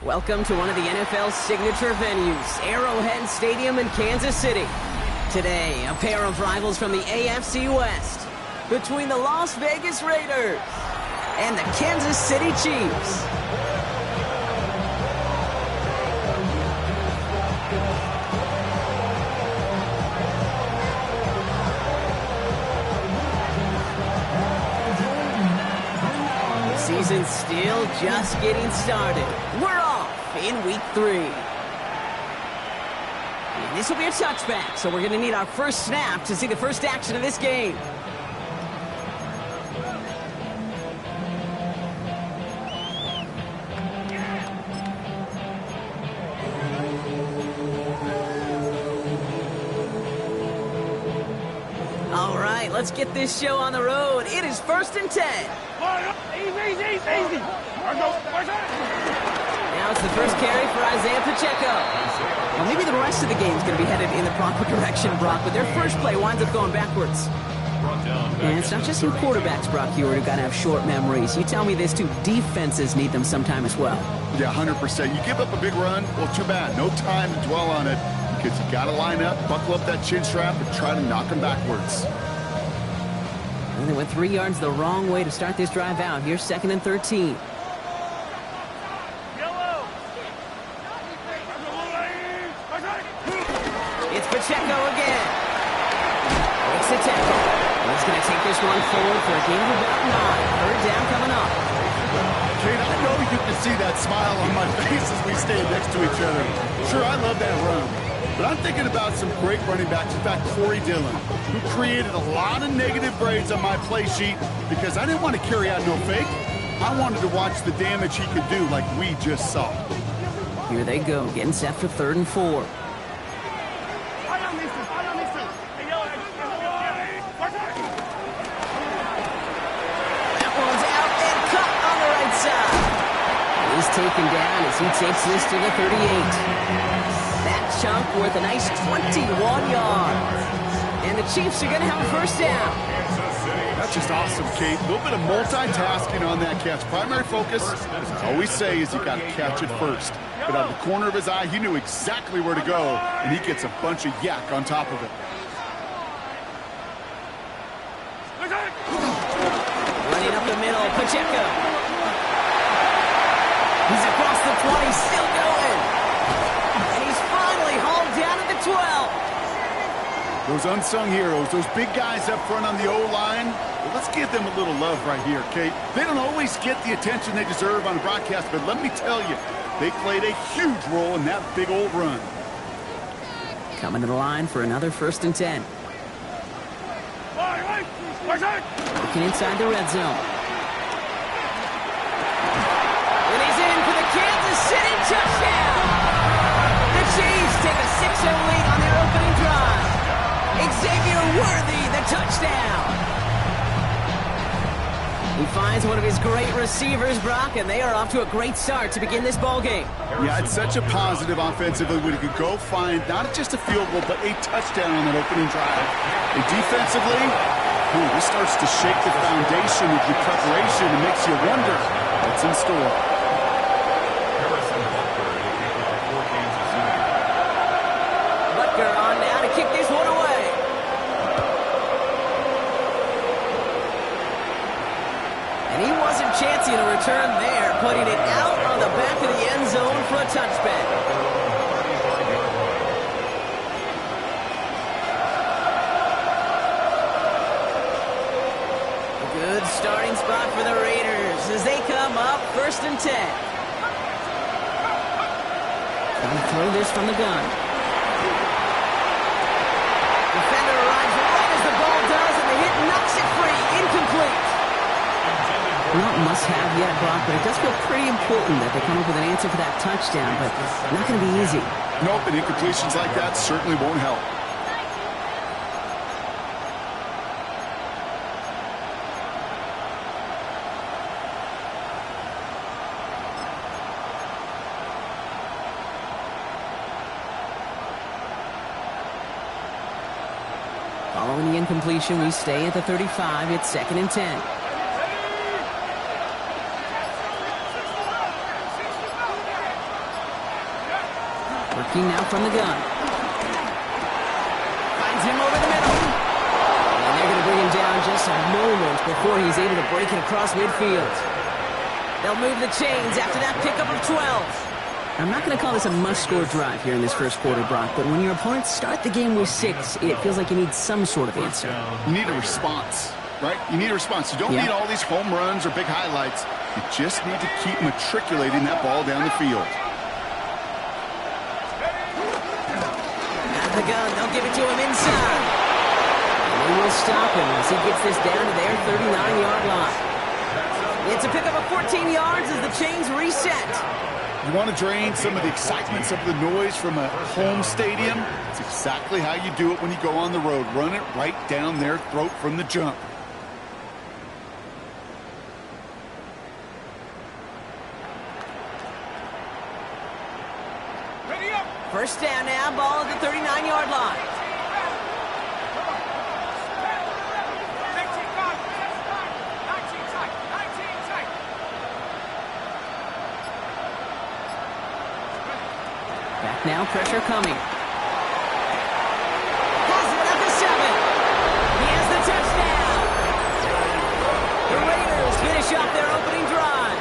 Welcome to one of the NFL's signature venues, Arrowhead Stadium in Kansas City. Today, a pair of rivals from the AFC West between the Las Vegas Raiders and the Kansas City Chiefs. Season's still just getting started. We're off in week 3. And this will be a touchback, so we're going to need our first snap to see the first action of this game. All right, let's get this show on the road. It is 1st and 10. Easy. Now it's the first carry for Isaiah Pacheco. Well, maybe the rest of the game is going to be headed in the proper direction, Brock, but their first play winds up going backwards. And it's not just your quarterbacks, Brock Huard, who got to have short memories. You tell me this, too. Defenses need them sometime as well. Yeah, 100%. You give up a big run, well, too bad. No time to dwell on it because you got to line up, buckle up that chin strap, and try to knock them backwards. And they went 3 yards the wrong way to start this drive out. Here's 2nd and 13. It's Pacheco again. Makes the tackle. He's going to take this one forward for a gain of about 9. 3rd down coming up. Kate, I know you can see that smile on my face as we stand next to each other. Sure, I love that run. But I'm thinking about some great running backs. In fact, Corey Dillon, who created a lot of negative grades on my play sheet because I didn't want to carry out no fake. I wanted to watch the damage he could do like we just saw. Here they go, getting set for 3rd and 4. That one's out and cut on the right side. He's taken down as he takes this to the 38. That chunk worth a nice 21 yards. And the Chiefs are going to have a first down. That's just awesome, Kate. A little bit of multitasking on that catch. Primary focus, as I always say, is you got to catch it first. But out of the corner of his eye, he knew exactly where to go, and he gets a bunch of yak on top of it. Running up the middle, Pacheco. He's across the 20, still going. And he's finally hauled down at the 12. Those unsung heroes, those big guys up front on the O-line, well, let's give them a little love right here, Kate. They don't always get the attention they deserve on broadcast, but let me tell you, they played a huge role in that big old run. Coming to the line for another 1st and 10. Looking inside the red zone. And he's in for the Kansas City touchdown. The Chiefs take a 6-0 lead on their opening drive. Xavier Worthy, the touchdown. He finds one of his great receivers, Brock, and they are off to a great start to begin this ball game. Yeah, it's such a positive offensively when you could go find not just a field goal, but a touchdown on that opening drive. And defensively, this starts to shake the foundation of your preparation and makes you wonder what's in store. Butker on now to kick this one away. And he wasn't chancing a return there, putting it out on the back of the end zone for a touchback. Good starting spot for the Raiders as they come up 1st and 10. Gonna throw this from the gun. Defender arrives right as the ball does, and the hit knocks it free. Incomplete. Not must-have yet, Brock, but it does feel pretty important that they come up with an answer for that touchdown, but not going to be easy. Nope, and incompletions like that certainly won't help. Following the incompletion, we stay at the 35. It's 2nd and 10. Looking now from the gun. Finds him over the middle. And they're going to bring him down just a moment before he's able to break it across midfield. They'll move the chains after that pickup of 12. I'm not going to call this a must-score drive here in this first quarter, Brock, but when your opponents start the game with 6, it feels like you need some sort of answer. You need a response, right? You need a response. You don't need all these home runs or big highlights. You just need to keep matriculating that ball down the field. At the gun, they'll give it to him inside. And they will stop him as he gets this down to their 39-yard line. It's a pickup of 14 yards as the chains reset. You want to drain some of the excitement, some of the noise from a home stadium? It's exactly how you do it when you go on the road. Run it right down their throat from the jump. Ready up. First down now, ball at the 39-yard line. Back now, pressure coming. Has it at the 7. He has the touchdown. The Raiders finish off their opening drive.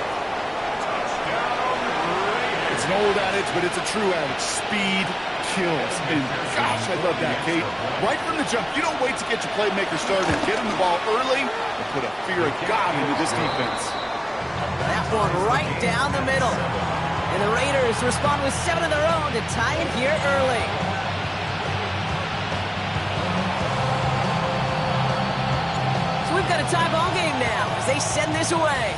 It's an old adage, but it's a true adage. Speed kills. And gosh, I love that, Kate. Right from the jump, you don't wait to get your playmaker started. Get him the ball early and put a fear of God into this defense. That one right down the middle. And the Raiders respond with 7 of their own to tie it here early. So we've got a tie ball game now as they send this away.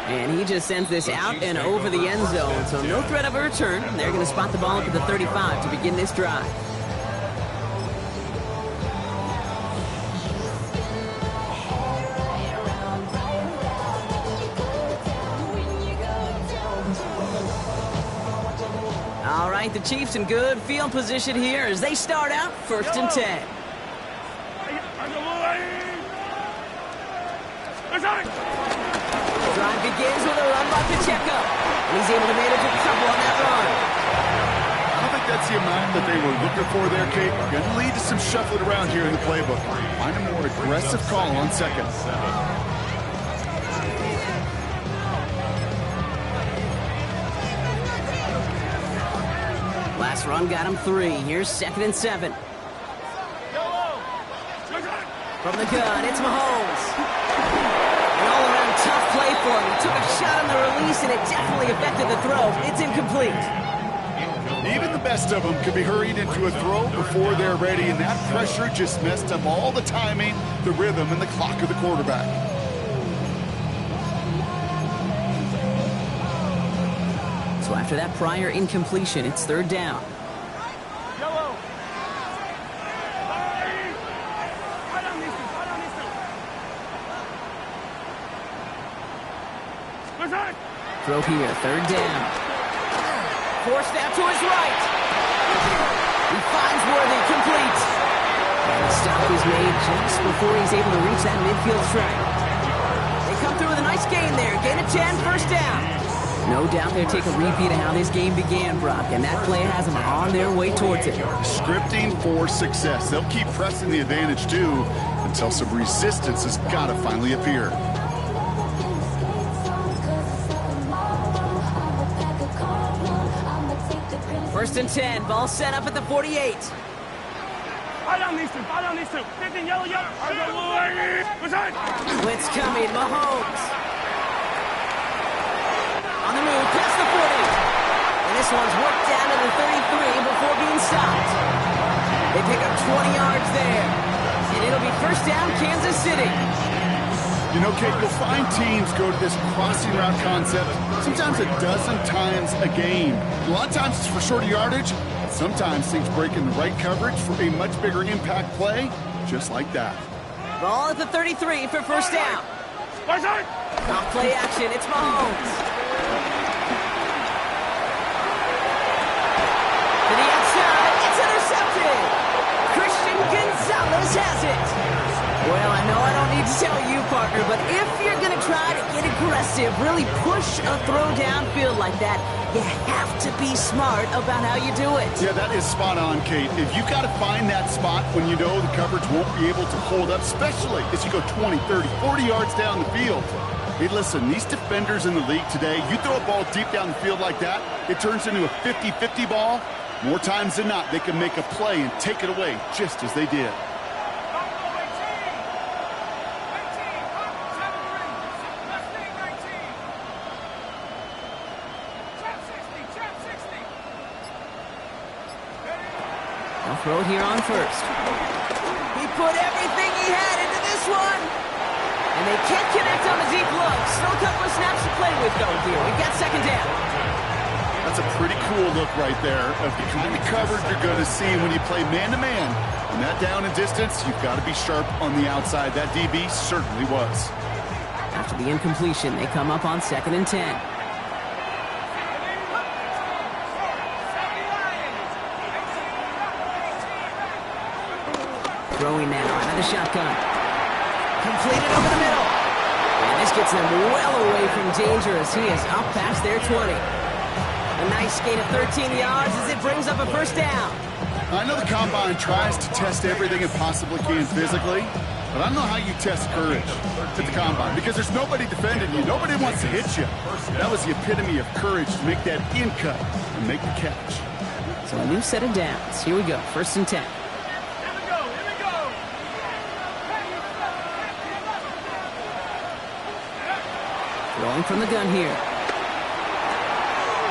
And he just sends this out and over the end zone, so no threat of a return. They're going to spot the ball up at the 35 to begin this drive. All right, the Chiefs in good field position here as they start out 1st and 10. The drive begins with a run by Pacheco. And he's able to manage a couple on that run. I don't think that's the amount that they were looking for there, Kate. Going to lead to some shuffling around here in the playbook. Find a more aggressive call on 2nd. Last run got him 3. Here's 2nd and 7. From the gun, it's Mahomes. An all-around tough play for him. He took a shot on the release, and it definitely affected the throw. It's incomplete. Even the best of them could be hurried into a throw before they're ready, and that pressure just messed up all the timing, the rhythm, and the clock of the quarterback. So after that prior incompletion, it's 3rd down. Throw here, 3rd down. Forced out to his right. He finds Worthy, complete. And the stop is made just before he's able to reach that midfield strike. They come through with a nice gain there. Gain of 10, 1st down. No doubt they'll take a repeat of how this game began, Brock, and that play has them on their way towards it. Scripting for success. They'll keep pressing the advantage, too, until some resistance has got to finally appear. First and 10, ball set up at the 48. Blitz coming, Mahomes. On the move, past the 40. And this one's worked down to the 33 before being stopped. They pick up 20 yards there. And it'll be 1st down, Kansas City. You know, Kate, you'll find teams go to this crossing route concept sometimes a dozen times a game. A lot of times it's for shorter yardage. Sometimes things break in the right coverage for a much bigger impact play, just like that. Ball at the 33 for 1st down. Off play action, it's Mahomes. To the outside, it's intercepted. Christian Gonzalez has it. Well, I know I don't need to tell you, partner, but if you're going to try to get aggressive, really push a throw downfield like that, you have to be smart about how you do it. Yeah, that is spot on, Kate. If you've got to find that spot when you know the coverage won't be able to hold up, especially as you go 20, 30, 40 yards down the field. Hey, listen, these defenders in the league today, you throw a ball deep down the field like that, it turns into a 50-50 ball. More times than not, they can make a play and take it away just as they did. They'll throw it here on first. He put everything he had into this one. And they can't connect on the deep look. Still a couple of snaps to play with, though, here. We've got second down. That's a pretty cool look right there of the kind of coverage you're going to see when you play man-to-man. And that down and distance, you've got to be sharp on the outside. That DB certainly was. After the incompletion, they come up on 2nd and 10. Throwing now out of the shotgun. Completed over the middle. And this gets them well away from danger as he is up past their 20. A nice gain of 13 yards as it brings up a first down. I know the Combine tries to test everything it possibly can physically, but I don't know how you test courage at the Combine because there's nobody defending you. Nobody wants to hit you. That was the epitome of courage to make that in cut and make the catch. So a new set of downs. Here we go. 1st and 10. Rolling from the gun here.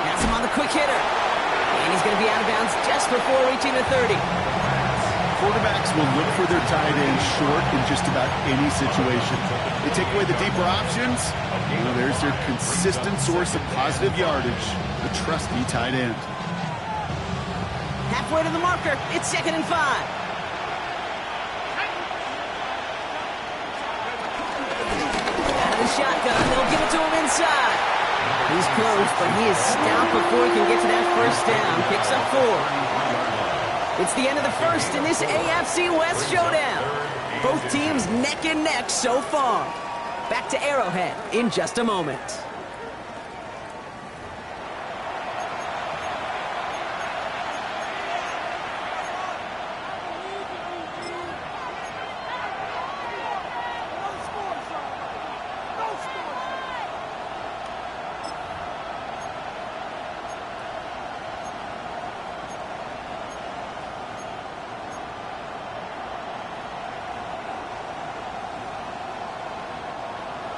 Has him on the quick hitter. And he's going to be out of bounds just before reaching the 30. Quarterbacks will look for their tight end short in just about any situation. They take away the deeper options. Well, there's their consistent source of positive yardage, the trusty tight end. Halfway to the marker. It's 2nd and 5. Shotgun, they'll give it to him inside. He's close, but he is stopped before he can get to that first down. Picks up 4. It's the end of the first in this AFC West showdown. Both teams neck and neck so far. Back to Arrowhead in just a moment.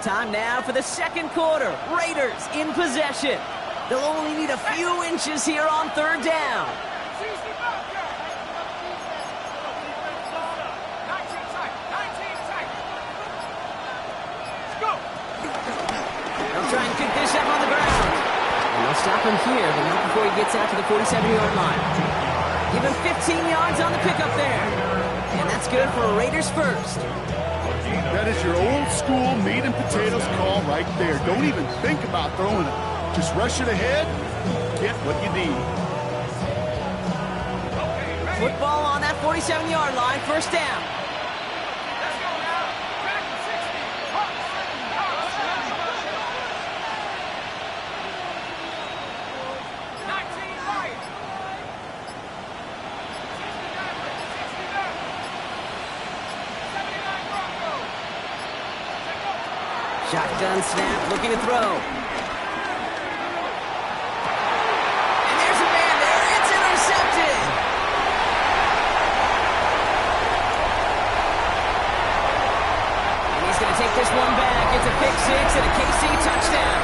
Time now for the second quarter. Raiders in possession. They'll only need a few inches here on 3rd down. They'll try and pick this up on the ground. And they'll stop him here, but not before he gets out to the 47-yard line. Give him 15 yards on the pickup there. And that's good for a Raiders first. That is your old school meat and potatoes call right there. Don't even think about throwing it. Just rush it ahead, get what you need. Football on that 47-yard line, first down. Shotgun snap, looking to throw. And there's a man there. It's intercepted. And he's going to take this one back. It's a pick 6 and a KC touchdown.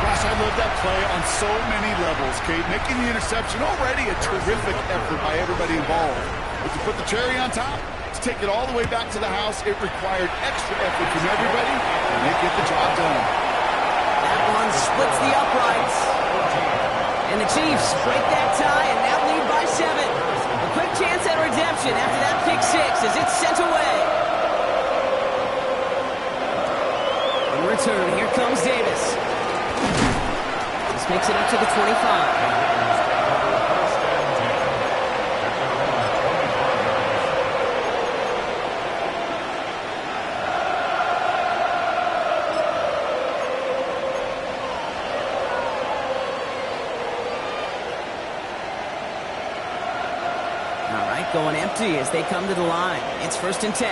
Gosh, I love that play on so many levels, Kate. Making the interception already a terrific effort by everybody involved. But to put the cherry on top, take it all the way back to the house, it required extra effort from everybody, and they get the job done. That one splits the uprights. And the Chiefs break that tie and now lead by 7. A quick chance at redemption after that pick 6 as it's sent away. In return, here comes Davis. This makes it up to the 25. going empty as they come to the line. It's 1st and 10.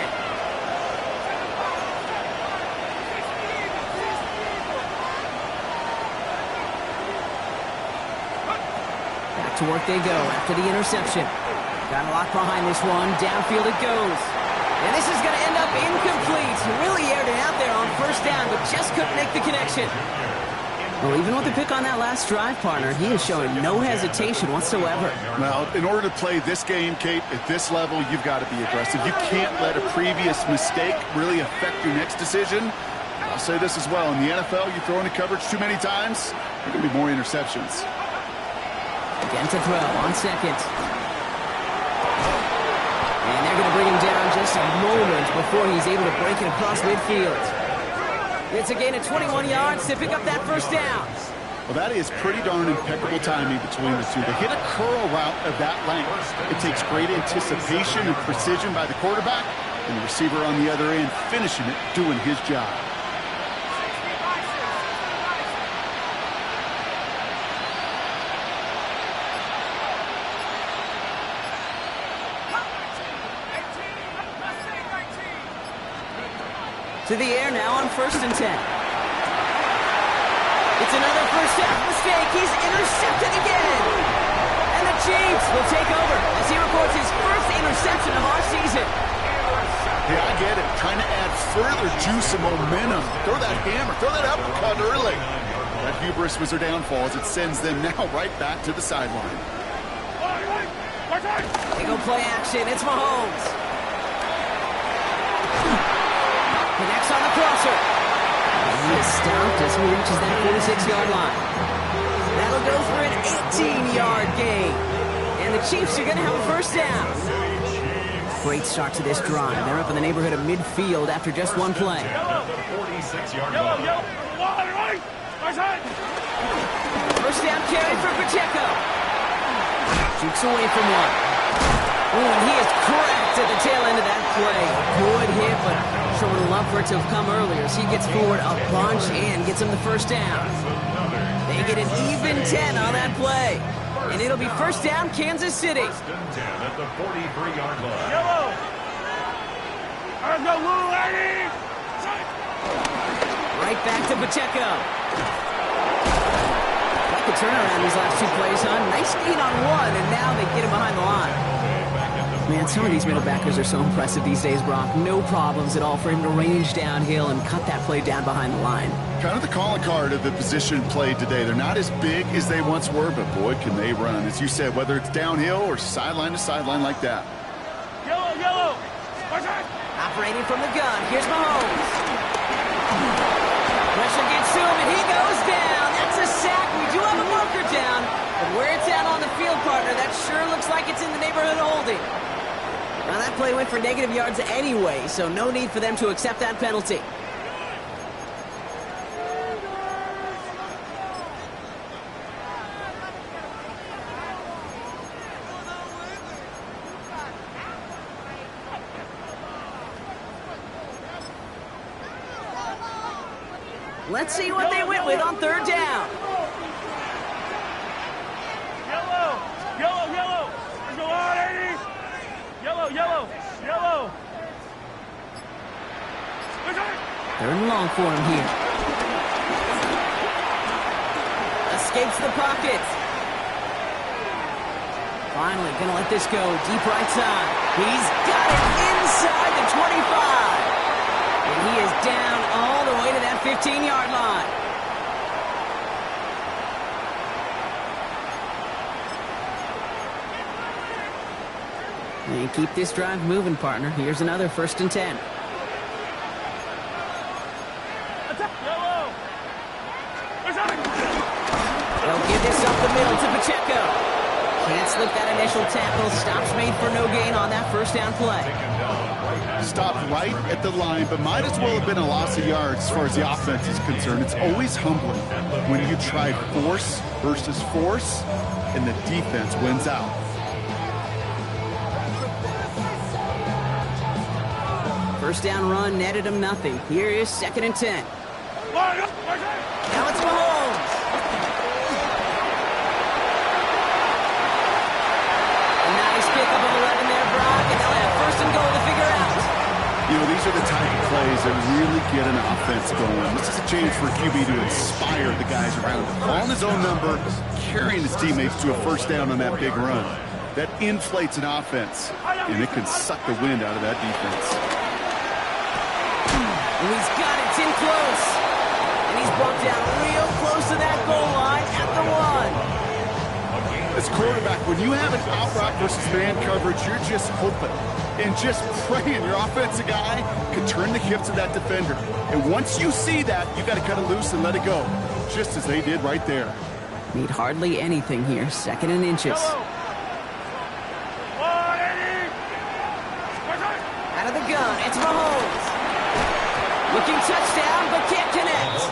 Back to work they go after the interception. Got a lock behind this one. Downfield it goes. And this is going to end up incomplete. Really aired it out there on 1st down, but just couldn't make the connection. Well, even with the pick on that last drive, partner, he is showing no hesitation whatsoever. Well, in order to play this game, Kate, at this level, you've got to be aggressive. You can't let a previous mistake really affect your next decision. I'll say this as well. In the NFL, you throw into coverage too many times, there are going to be more interceptions. Again to throw on 2nd. And they're going to bring him down just a moment before he's able to break it across midfield. It's a gain of 21 yards to pick up that 1st down. Well, that is pretty darn impeccable timing between the two. To hit a curl route of that length, it takes great anticipation and precision by the quarterback, and the receiver on the other end finishing it, doing his job. To the air now on 1st and 10. It's another 1st half mistake. He's intercepted again. And the Chiefs will take over as he records his 1st interception of our season. Yeah, I get it. Trying to add further juice and momentum. Throw that hammer. Throw that uppercut early. That hubris was their downfall as it sends them now right back to the sideline. They go play action. It's Mahomes. Connects on the crosser. He is stopped as he reaches that 46-yard line. That'll go for an 18-yard gain. And the Chiefs are going to have a 1st down. Great start to this drive. They're up in the neighborhood of midfield after just one play. 46-yard line. 1st down carry for Pacheco. Jukes away from one. Oh, and he is cracked at the tail end of that play. Good hit, but sure would have loved for it to have come earlier as he gets forward a bunch and gets him the 1st down. They get an even 10 on that play. And it'll be 1st down, Kansas City. 1st and 10 at the 43-yard line. Yellow! Let's go, Lou, lady! Right back to Pacheco. Like the turnaround these last 2 plays, huh? Nice gain on one, and now they get him behind the line. Man, some of these middle backers are so impressive these days, Brock. No problems at all for him to range downhill and cut that play down behind the line. Kind of the calling card of the position played today. They're not as big as they once were, but boy, can they run. As you said, whether it's downhill or sideline to sideline like that. Yellow, yellow! Operating from the gun, here's Mahomes. Pressure gets to him, and he goes down. That's a sack. We do have a marker down, but where it's at on the field, partner, that sure looks like it's in the neighborhood of holding. Now, that play went for negative yards anyway, so no need for them to accept that penalty. Let's see what they went with on 3rd down. Yellow! Yellow, yellow! Let's go on, 80! Yellow, yellow, yellow! 3rd and long for him here. Escapes the pocket. Finally, gonna let this go. Deep right side. He's got it inside the 25. And he is down all the way to that 15-yard line. And keep this drive moving, partner. Here's another 1st and 10. They'll give this up the middle to Pacheco. Can't slip that initial tackle. Stops made for no gain on that 1st down play. Stopped right at the line, but might as well have been a loss of yards as far as the offense is concerned. It's always humbling when you try force versus force, and the defense wins out. First down run netted him nothing. Here is 2nd and 10. Now it's Mahomes. A nice pickup of 11 there, that really get an offense going. This is a chance for a QB to inspire the guys around him. Calling his own number, carrying his teammates to a first down on that big run. That inflates an offense, and it can suck the wind out of that defense. He's got it. It's in close. And he's brought down real close to that goal line at the 1. As quarterback, when you have an out route versus man coverage, you're just hoping and just praying your offensive guy can turn the hips of that defender. And once you see that, you got to cut it loose and let it go, just as they did right there. Need hardly anything here. 2nd and inches. Out of the gun, it's Mahomes. Looking touchdown, but can't connect.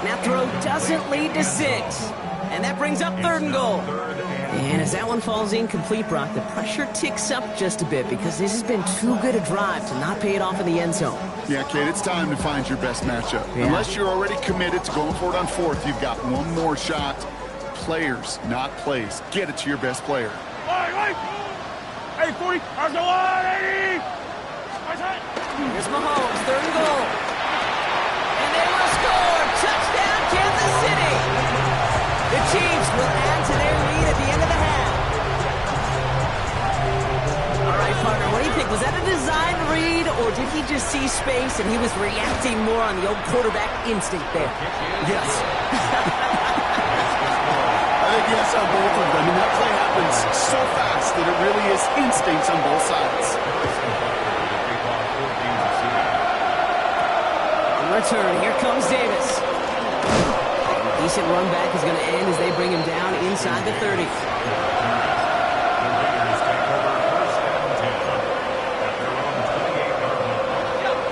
That throw doesn't lead to 6. And that brings up 3rd and goal. And as that one falls incomplete, Brock, the pressure ticks up just a bit because this has been too good a drive to not pay it off in the end zone. Yeah, Kate, it's time to find your best matchup. Yeah. Unless you're already committed to going for it on 4th, you've got one more shot. Players, not plays. Get it to your best player. Hey, 40, there's the 180. Here's Mahomes, 3rd and goal. And they will score. Touchdown, Kansas City. The Chiefs will add to their lead at the end of the half. All right, partner, what do you think? Was that a designed read, or did he just see space and he was reacting more on the old quarterback instinct there? Yes. I think yes on both of them. I mean, that play happens so fast that it really is instincts on both sides. On return, here comes Davis. Decent run back is going to end as they bring him down inside the 30.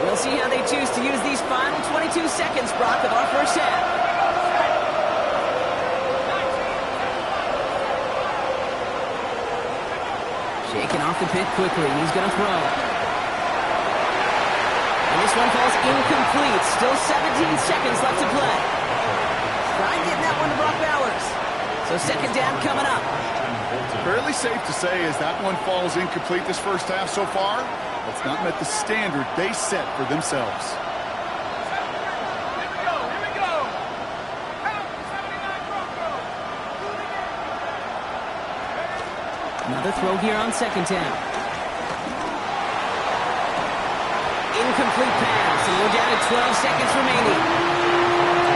We'll see how they choose to use these final 22 seconds, Brock, of our first half. Shaking off the pit quickly. He's going to throw. And this one falls incomplete. Still 17 seconds left to play. Trying getting that one to Brock Bowers. So 2nd down coming up. Fairly safe to say as that one falls incomplete this first half so far, it's not met the standard they set for themselves. Here we go. Another throw here on 2nd down. Incomplete pass, and we're down to 12 seconds remaining.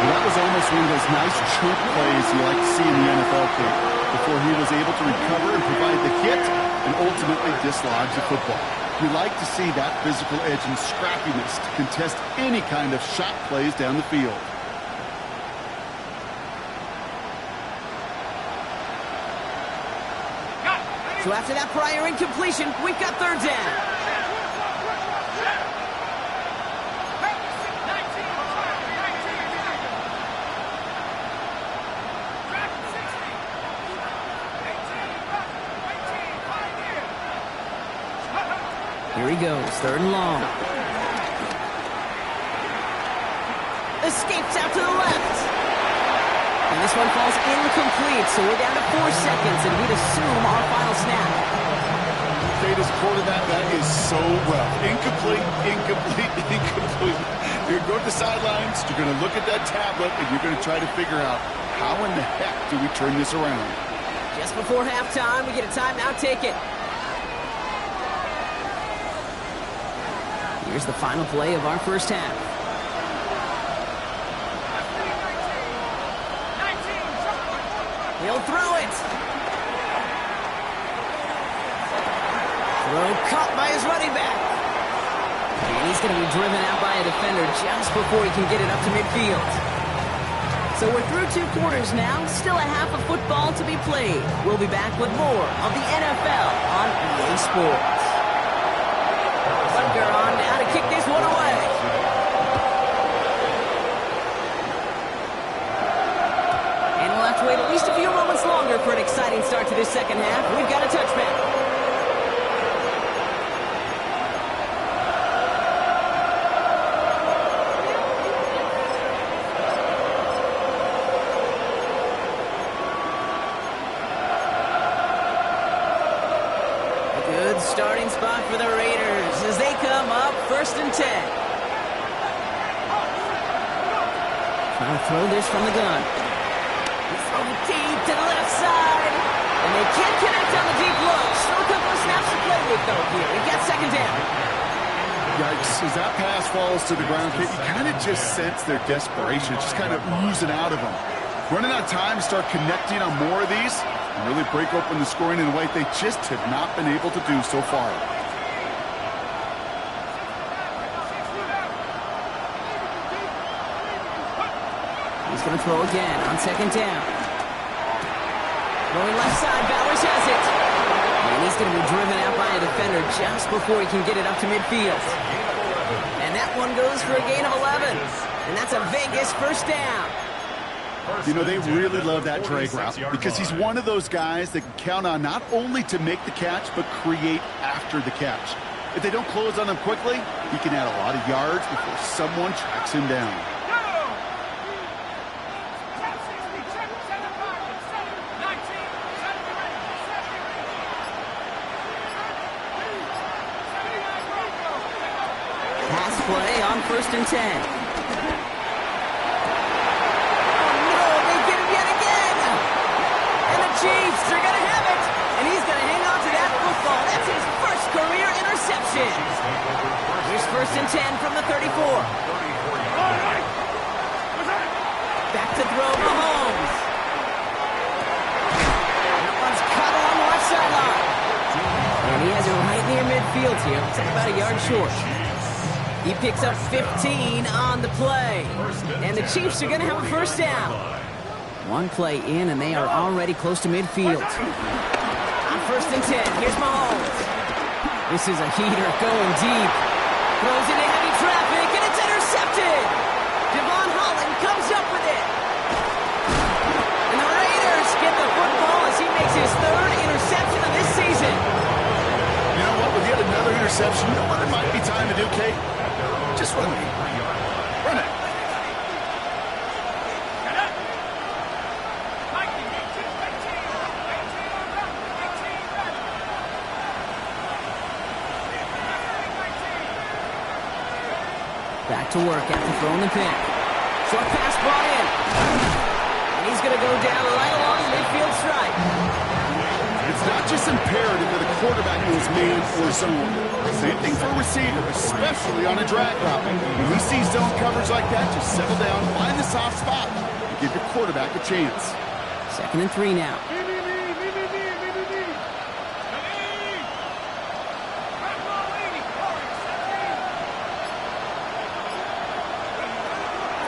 That was almost one of those nice chunk plays you like to see in the NFL, Kate, before he was able to recover and provide the hit and ultimately dislodge the football. You like to see that physical edge and scrappiness to contest any kind of shot plays down the field. So after that prior incompletion, we've got 3rd down. Here he goes, 3rd and long. Escapes out to the left. And this one falls incomplete, so we're down to 4 seconds, and we'd assume our final snap. Kate, as quarterback, that is so rough. Incomplete, incomplete, incomplete. You're going to the sidelines, you're going to look at that tablet, and you're going to try to figure out how in the heck do we turn this around. Just before halftime, we get a timeout, take it. Here's the final play of our first half. He'll throw it. Throw caught by his running back. And he's going to be driven out by a defender just before he can get it up to midfield. So we're through 2 quarters now. Still a half of football to be played. We'll be back with more of the NFL on EA Sports. Thunder on now to kick this one away. And we'll have to wait at least a few moments longer for an exciting start to this second half. We've got a touchback. Starting spot for the Raiders as they come up 1st and 10. Gonna throw this from the gun. He's throwing deep to the left side. And they can't connect on the deep look. Still a couple of snaps to play with, though, here. He gets second down. Yikes, as that pass falls to the ground, you kind of just sense their desperation. It's just kind of oozing out of them. Running out of time to start connecting on more of these and really break open the scoring in a way they just have not been able to do so far. He's going to throw again on second down. Going left side, Bowers has it. And he's going to be driven out by a defender just before he can get it up to midfield. And that one goes for a gain of 11. And that's a Vegas first down. You know, they really love that drag route because he's one of those guys that can count on not only to make the catch, but create after the catch. If they don't close on him quickly, he can add a lot of yards before someone tracks him down. Pass play on 1st and 10. Chiefs are going to have it, and he's going to hang on to that football. That's his first career interception. Here's 1st and 10 from the 34. Back to throw Mahomes. That one's cut along the left sideline. And he has it right near midfield here. It's about a yard short. He picks up 15 on the play. And the Chiefs are going to have a first down. One play in, and they are already close to midfield. On 1st and 10, here's Mahomes. This is a heater going deep. Throws into heavy traffic, and it's intercepted. Devon Holland comes up with it. And the Raiders get the football as he makes his 3rd interception of this season. You know what? With yet another interception, you know what it might be time to do, Kate? Just run it. Run it. Back to work after throwing the pick. Short pass brought in. And he's going to go down right along the midfield stripe. It's not just imperative that a quarterback knows man or zone. Same thing for a receiver, especially on a drag route. When we see zone coverage like that, just settle down, find the soft spot, and give your quarterback a chance. 2nd and 3 now.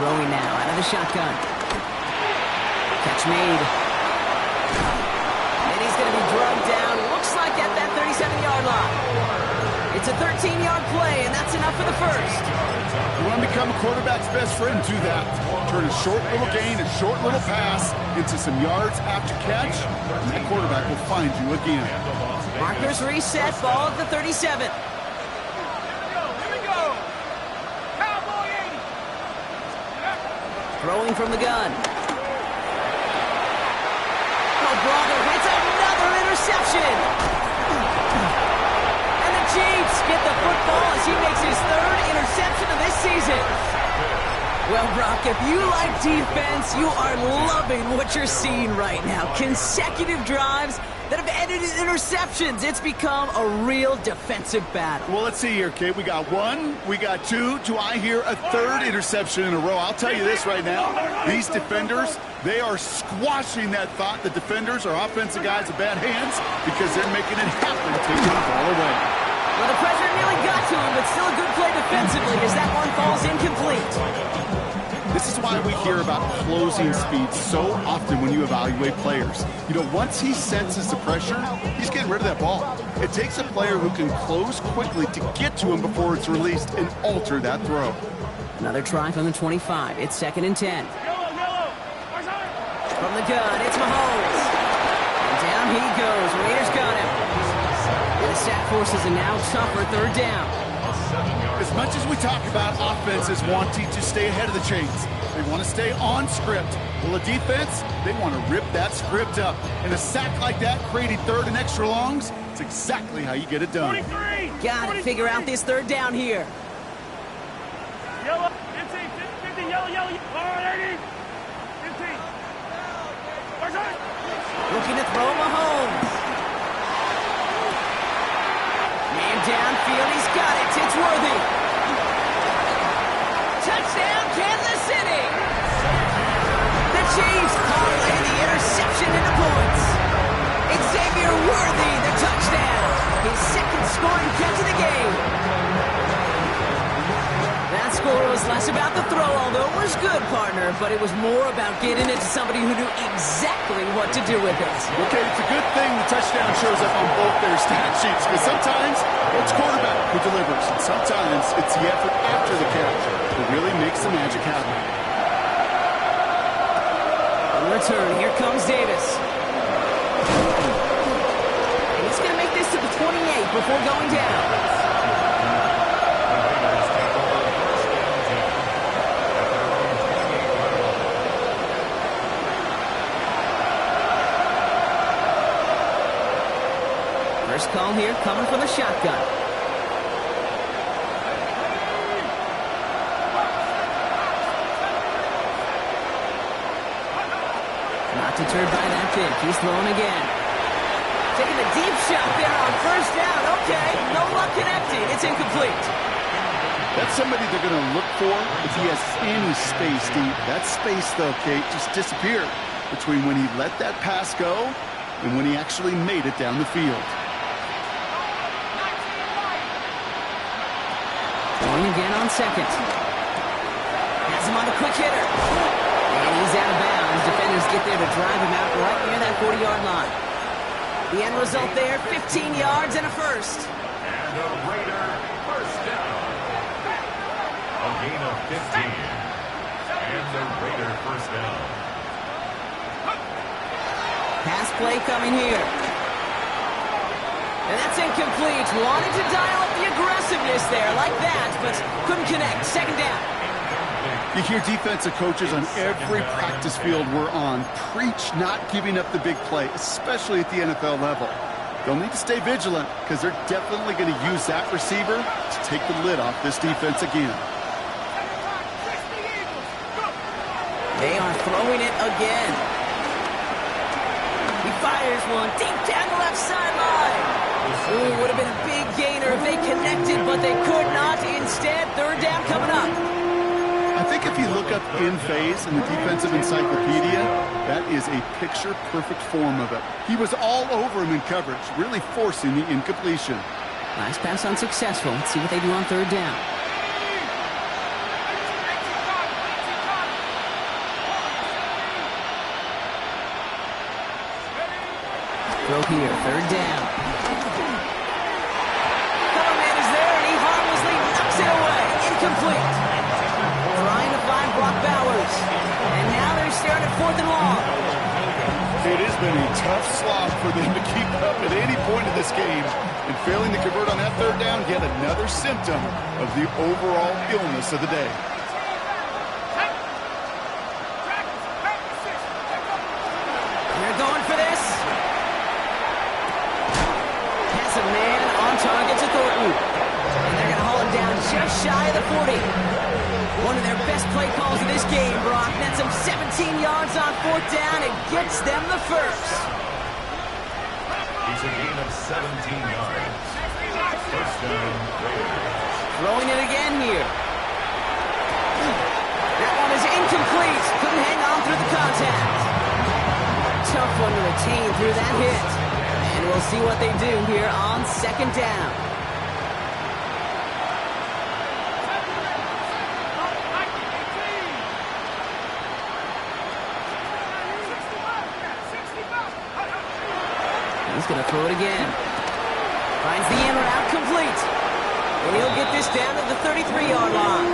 Throwing now out of the shotgun. Catch made. And he's going to be drugged down. Looks like at that 37-yard line. It's a 13-yard play, and that's enough for the first. You want to become a quarterback's best friend, do that. Turn a short little gain, a short little pass into some yards after catch, and that quarterback will find you again. Markers reset, ball at the 37. Throwing from the gun. Oh, brother, it's another interception. And the Chiefs get the football as he makes his 3rd interception of this season. Well, Brock, if you like defense, you are loving what you're seeing right now. Consecutive drives that have ended in interceptions. It's become a real defensive battle. Well, let's see here, Kate. We got 1, we got 2. Do I hear a 3rd interception in a row? I'll tell you this right now. These defenders, they are squashing that thought that defenders are offensive guys with bad hands because they're making it happen, taking the ball away. Well, the pressure nearly got to him, but still a good play defensively as that one falls incomplete. This is why we hear about closing speed so often when you evaluate players. You know, once he senses the pressure, he's getting rid of that ball. It takes a player who can close quickly to get to him before it's released and alter that throw. Another try from the 25. It's 2nd and 10. From the gun, it's Mahomes. And down he goes. Raiders got him. And the sack forces a now tougher 3rd down. As much as we talk about offenses wanting to stay ahead of the chains, they want to stay on script. Well, the defense, they want to rip that script up. And a sack like that, creating 3rd and extra longs, it's exactly how you get it done. Got to figure out this 3rd down here. Yellow, 50, yellow, yellow. All right, 80. downfield. He's got it. It's Worthy. Touchdown, Kansas City. The Chiefs parlay the interception into points. Xavier Worthy, the touchdown. His second scoring catch of the game. That score was less about the throw, although it was good, partner, but it was more about getting it to somebody who knew exactly what to do with it. Okay, it's a good thing the touchdown shows up on both their stat sheets, because sometimes it's quarterback who delivers, and sometimes it's the effort after the catch that really makes the magic happen. On return, here comes Davis. He's going to make this to the 28 before going down. First call here coming from the shotgun. Not deterred by that pick. He's throwing again. Taking a deep shot there on first down. Okay, no luck connecting. It's incomplete. That's somebody they're going to look for if he has any space deep. That space, though, Kate, just disappeared between when he let that pass go and when he actually made it down the field. Going again on second. Has him on the quick hitter. And he's out of bounds. Defenders get there to drive him out right near that 40-yard line. The end result there, 15 yards and a first. And a Raider first down. A gain of 15. And the Raider first down. Pass play coming here. And that's incomplete. Wanted to dial up the aggressiveness there like that, but couldn't connect. Second down. You hear defensive coaches on every practice field we're on preach not giving up the big play, especially at the NFL level. They'll need to stay vigilant because they're definitely going to use that receiver to take the lid off this defense again. They are throwing it again. He fires one deep down the left sideline. Ooh, would have been a big gainer if they connected, but they could not. Instead, third down coming up. I think if you look up in phase in the defensive encyclopedia, that is a picture-perfect form of it. He was all over him in coverage, really forcing the incompletion. Nice pass unsuccessful. Let's see what they do on third down. Throw here, third down. Cover man is there, and he harmlessly knocks it away. Incomplete. Trying to find Brock Bowers. And now they're staring at fourth and long. It has been a tough slog for them to keep up at any point of this game. And failing to convert on that third down, yet another symptom of the overall illness of the day. They're going for this. Has a man on target to Thornton. And they're going to haul him down just shy of the 40. One of their best play calls of this game, Brock. That's him 17 yards on fourth down and gets them the first. He's a gain of 17 yards. First down, Raiders. Throwing it again here. That one is incomplete. Couldn't hang on through the contact. Tough one to retain through that hit. And we'll see what they do here on second down. He's going to throw it again. Finds the in route complete. And he'll get this down to the 33-yard line.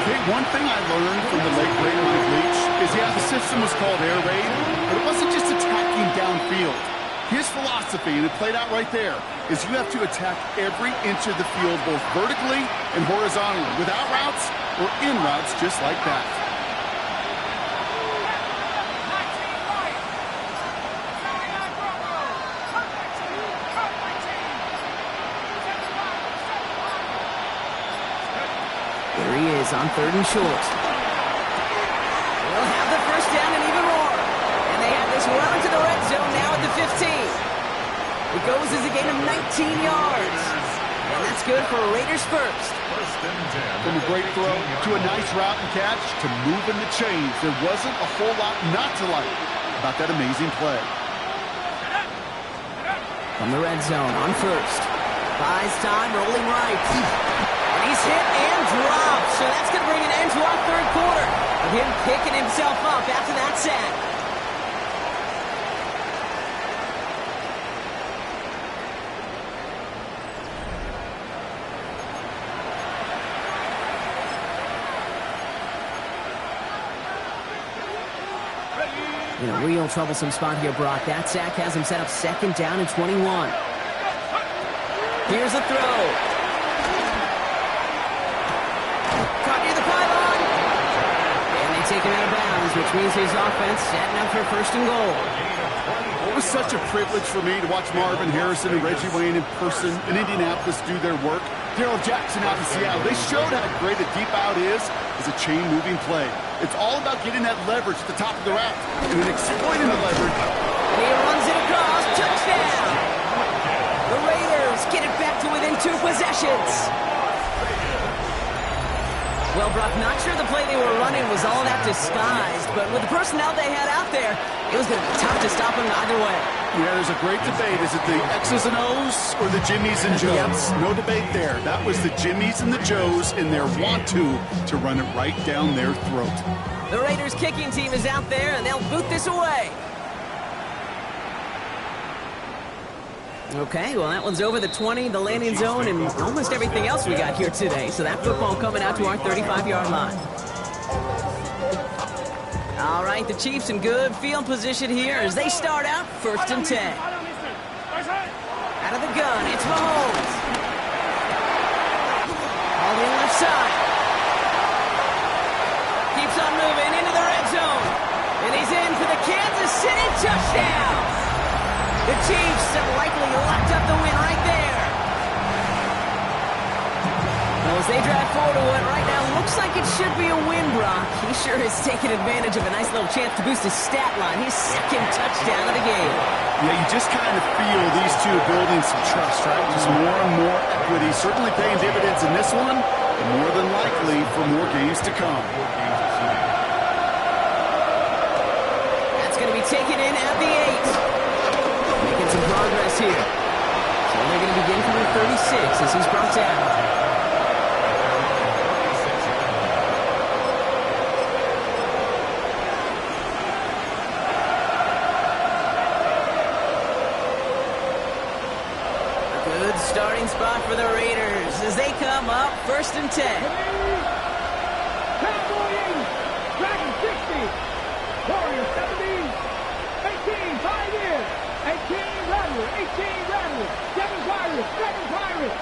Okay, one thing I learned from the late great Mike Leach is, yeah, the system was called air raid, but it wasn't just attacking downfield. His philosophy, and it played out right there, is you have to attack every inch of the field, both vertically and horizontally, without routes or in routes just like that. There he is on third and short. They'll have the first down and even more. And they have this well into the red zone now at the 15. It goes as a gain of 19 yards. And that's good for Raiders first. From a great throw to a nice route and catch to moving the chains, there wasn't a whole lot not to like about that amazing play. From the red zone on first. Buys time, rolling right. And he's hit and dropped. So that's going to bring an end to our third quarter of him picking himself up after that sack. In a real troublesome spot here, Brock. That sack has him set up 2nd down and 21. Here's a throw. Caught near the pylon. And they take him out of bounds, which means his offense setting up for 1st and goal. It was such a privilege for me to watch Marvin Harrison and Reggie Wayne in person in Indianapolis do their work. Darrell Jackson out in Seattle. They showed how great a deep out is as a chain-moving play. It's all about getting that leverage at the top of the route and then exploiting the leverage. And he runs it across. Touchdown! The Raiders get it back to within 2 possessions. Well, Brock, not sure the play they were running was all that disguised, but with the personnel they had out there, it was going to be tough to stop them either way. Yeah, there's a great debate. Is it the X's and O's or the Jimmies and Joes? No debate there. That was the Jimmies and the Joes in their want-to run it right down their throat. The Raiders kicking team is out there, and they'll boot this away. Okay, well, that one's over the 20, the landing zone, and almost everything else we got here today. So that football coming out to our 35-yard line. All right, the Chiefs in good field position here as they start out 1st and 10. Out of the gun, it's Mahomes. All the left side. Keeps on moving into the red zone. And he's in for the Kansas City touchdown. The Chiefs have likely locked up the win right there. Well, as they drive forward to what right now looks like it should be a win, Brock. He sure is taking advantage of a nice little chance to boost his stat line. His 2nd touchdown of the game. Yeah, you just kind of feel these two building some trust, right? Just more and more equity. Certainly paying dividends in this one, and more than likely for more games to come. That's going to be taken in at the 8. Making some progress here. So they're going to begin from the 36 as he's brought down. Good starting spot for the Raiders as they come up 1st and 10. Dragon 60. Warriors 70. 18, 5 years. 18, Rattler. 18, Rattler. 7 Pirates. 7 Pirates.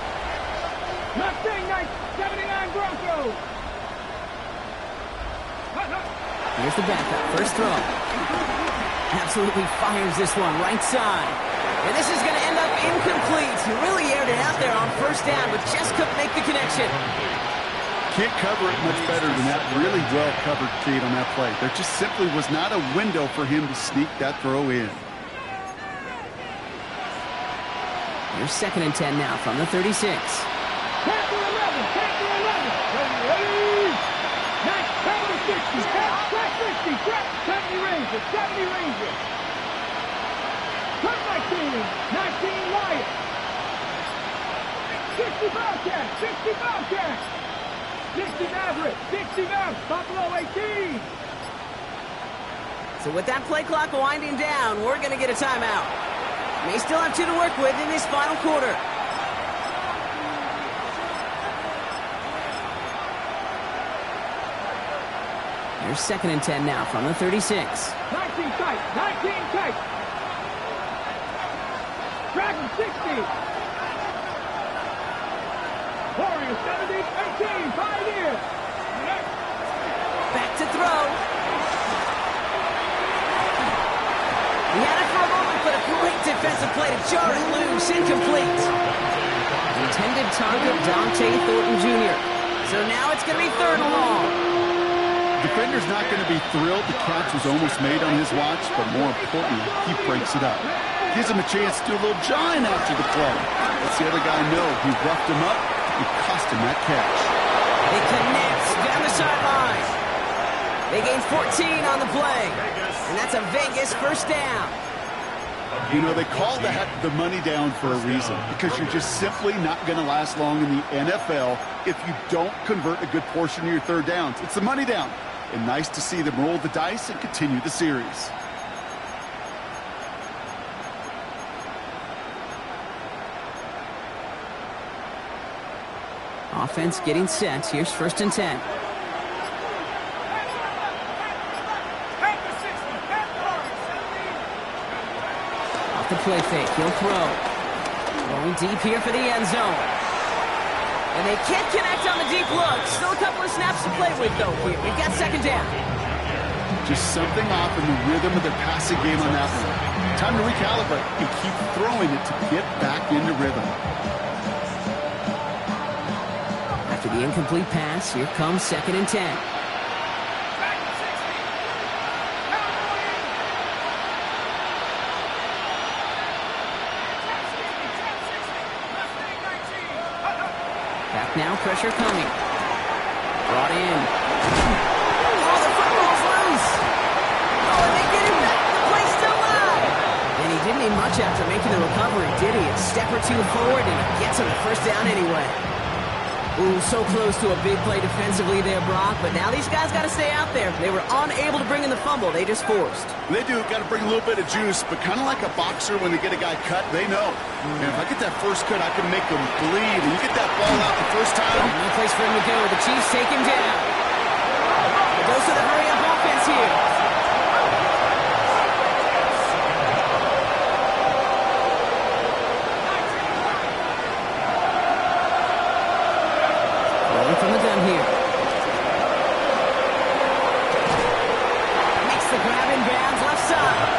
Mustang 79 Broncos. Here's the backup. First throw. Absolutely fires this one right side. And this is going to end up incomplete. He really aired it out there on 1st down, but just couldn't make the connection. Can't cover it much better than that. Really well covered, Kate, on that play. There just simply was not a window for him to sneak that throw in. Here's 2nd and 10 now from the 36. Back to 11. Back to 11. Ready. Nice. Back to 60. Back 60. Back 70 Rangers. 70 Rangers. Turn 19. 19 Wyatt. 60 Bobcat. 60 Bobcat. 60 Maverick. 60 Maverick. Buffalo 18. So with that play clock winding down, we're going to get a timeout. May still have 2 to work with in this final quarter. Here's 2nd and 10 now from the 36. 19 tight. 19 tight. Dragon 60. Warriors 70. 18. Pioneer. Back to throw. He had it for a moment, but a great defensive play to jar it loose. Incomplete. Intended target, Dante Thornton Jr. So now it's going to be 3rd and long. Defender's not going to be thrilled the catch was almost made on his watch, but more importantly, he breaks it up. Gives him a chance to do a little jawing after the play. Lets the other guy know he roughed him up and cost him that catch. It connects down the sideline. They gain 14 on the play. And that's a Vegas first down. You know, they call that the money down for a reason, because you're just simply not going to last long in the NFL if you don't convert a good portion of your third downs. It's the money down. And nice to see them roll the dice and continue the series. Offense getting set. Here's 1st and 10. Off the play fake. He'll throw. Going deep here for the end zone. And they can't connect on the deep look. Still a couple of snaps to play with, though, here. We've got 2nd down. Just something off in the rhythm of their passing game on that one. Time to recalibrate and keep throwing it to get back into rhythm. After the incomplete pass, here comes 2nd and 10. Back now, pressure coming. Brought in. Oh, the football's loose. Oh, and they get him back. The play's still live. And he didn't need much after making the recovery, did he? A step or two forward, and he gets him the first down anyway. Ooh, so close to a big play defensively there, Brock, but now these guys got to stay out there. They were unable to bring in the fumble. They just forced. They do. Got to bring a little bit of juice, but kind of like a boxer when they get a guy cut, they know. And if I get that first cut, I can make them bleed. And you get that ball out the first time. No place for him to go. The Chiefs take him down. It goes to the hurry-up offense here. From the gun here. Makes the grab in bounds left side.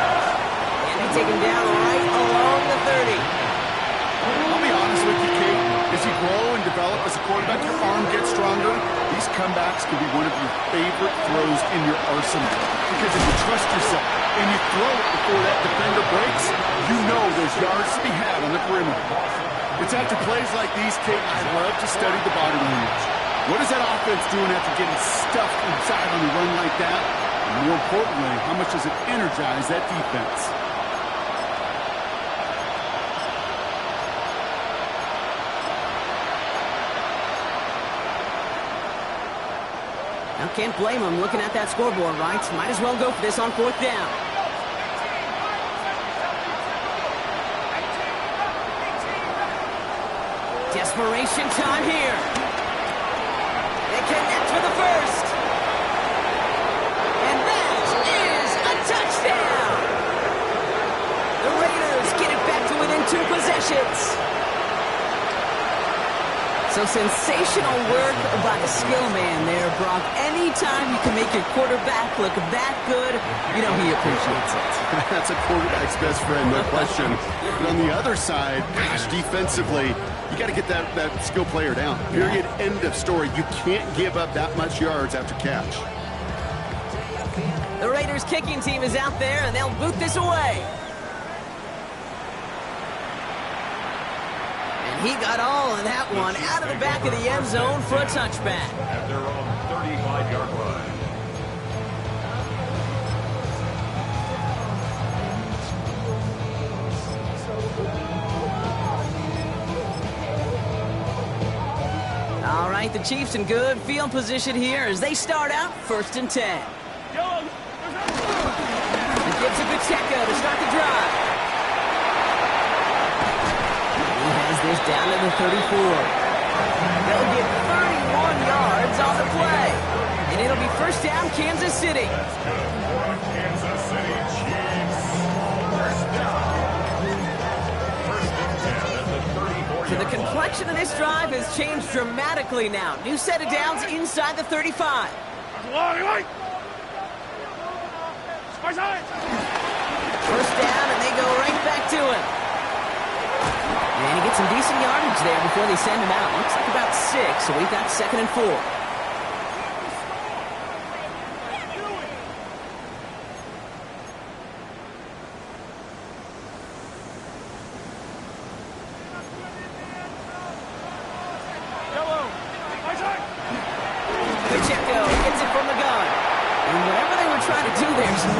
And they take him down right along the 30. I'll be honest with you, Kate. As you grow and develop as a quarterback, your arm gets stronger. These comebacks can be one of your favorite throws in your arsenal. Because if you trust yourself and you throw it before that defender breaks, you know there's yards to be had on the perimeter. It's after plays like these, Kate, I love to study the body language. What is that offense doing after getting stuffed inside on a run like that? And more importantly, how much does it energize that defense? Now, can't blame him looking at that scoreboard, right? Might as well go for this on 4th down. Desperation time here. They connect for the first. And that is a touchdown. The Raiders get it back to within 2 possessions. So sensational work by the skill man there, Brock. Anytime you can make your quarterback look that good, you know he appreciates it. That's a quarterback's best friend, no question. But on the other side, gosh, defensively, you got to get that skill player down. Period. End of story. You can't give up that much yards after catch. The Raiders kicking team is out there, and they'll boot this away. And he got all of that one out of the back of the end zone for a touchback. At their own 35-yard line. All right, the Chiefs in good field position here as they start out 1st and 10. It gives it to Pacheco to start the drive. He has this down to the 34. They'll get 31 yards on the play. And it'll be 1st down, Kansas City. Kansas City Chiefs. 1st down. 1st and 10 at the 34-yard So the complexion of this drive has changed dramatically now. New set of downs inside the 35. First down, and they go right back to him. And he gets some decent yardage there before they send him out. Looks like about 6, so we've got 2nd and 4.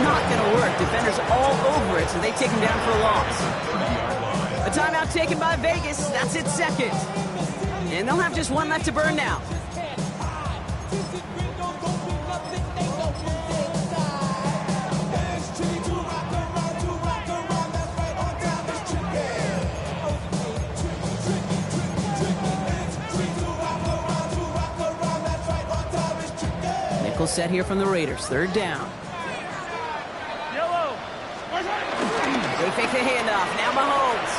not going to work. Defenders all over it, so they take him down for a loss. A timeout taken by Vegas. That's its second. And they'll have just one left to burn now. Nickel set here from the Raiders. Third down. They fake the handoff. Now Mahomes.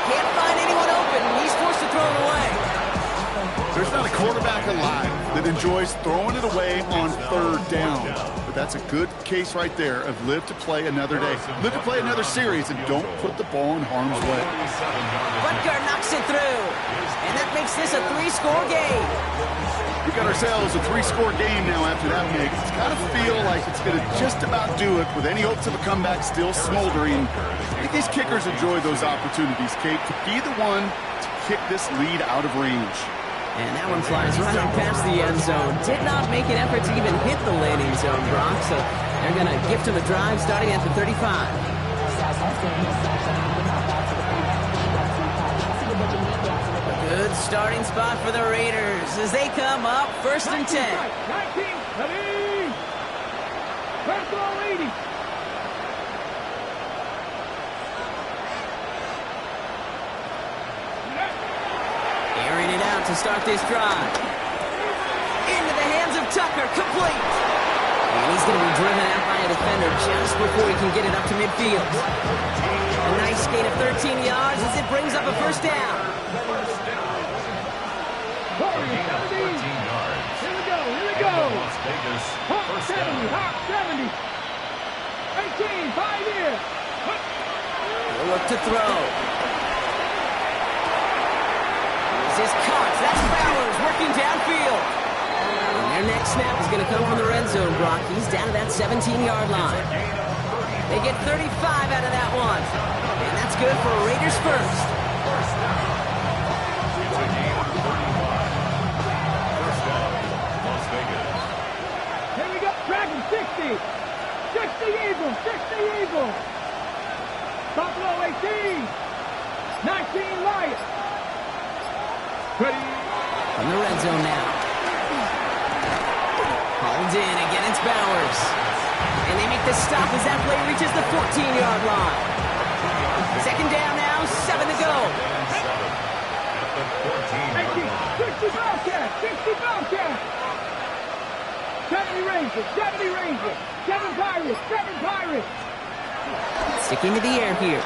Can't find anyone open. He's forced to throw it away. There's not a quarterback alive that enjoys throwing it away on third down. But that's a good case right there of live to play another day. Live to play another series and don't put the ball in harm's way. Butker knocks it through. And that makes this a 3-score game. We got ourselves a 3-score game now after that make. It's got to feel like it's going to just about do it with any hopes of a comeback still smoldering. I think these kickers enjoy those opportunities, Kate, to be the one to kick this lead out of range. And that one flies right on past the end zone. Did not make an effort to even hit the landing zone, Brock. So they're going to gift him a drive starting at the 35. Good starting spot for the Raiders as they come up first and 10. 19, ready. First ball, 80. Airing it out to start this drive. Into the hands of Tucker, complete. And he's going to be driven out by a defender just before he can get it up to midfield. A nice gain of 13 yards as it brings up a first down. Here we go. Hawk 70. 18, 5 here. He'll look to throw. This is caught. That's Bowers working downfield. And their next snap is going to come from the red zone, Brock. He's down to that 17-yard line. They get 35 out of that one. And that's good for Raiders first. Here we go. Dragon 60. 60 Eagles. Buffalo 18. 19 Lions. Ready. From the red zone now. Hauled in. Again, it's Bowers. And they make the stop as that play reaches the 14-yard line. Second down now, 7 to go. 60 Bobcats. 70 Rangers. 7 Pirates. Sticking to the air here.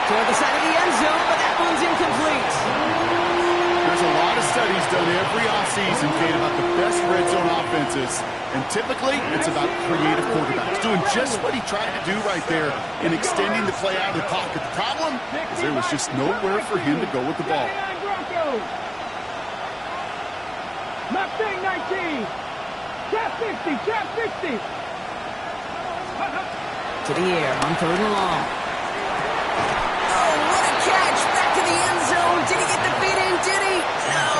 Toward the side of the end zone, but that one's incomplete. There's a lot of studies done every offseason, Kate, about the best red zone offenses. And typically, it's about creative quarterbacks doing just what he tried to do right there in extending the play out of the pocket. The problem is there was just nowhere for him to go with the ball. Mustang 19. Trap 60. To the air on third and long. Oh, what a catch! Back to the end zone. Did he get the feet in? Did he? No,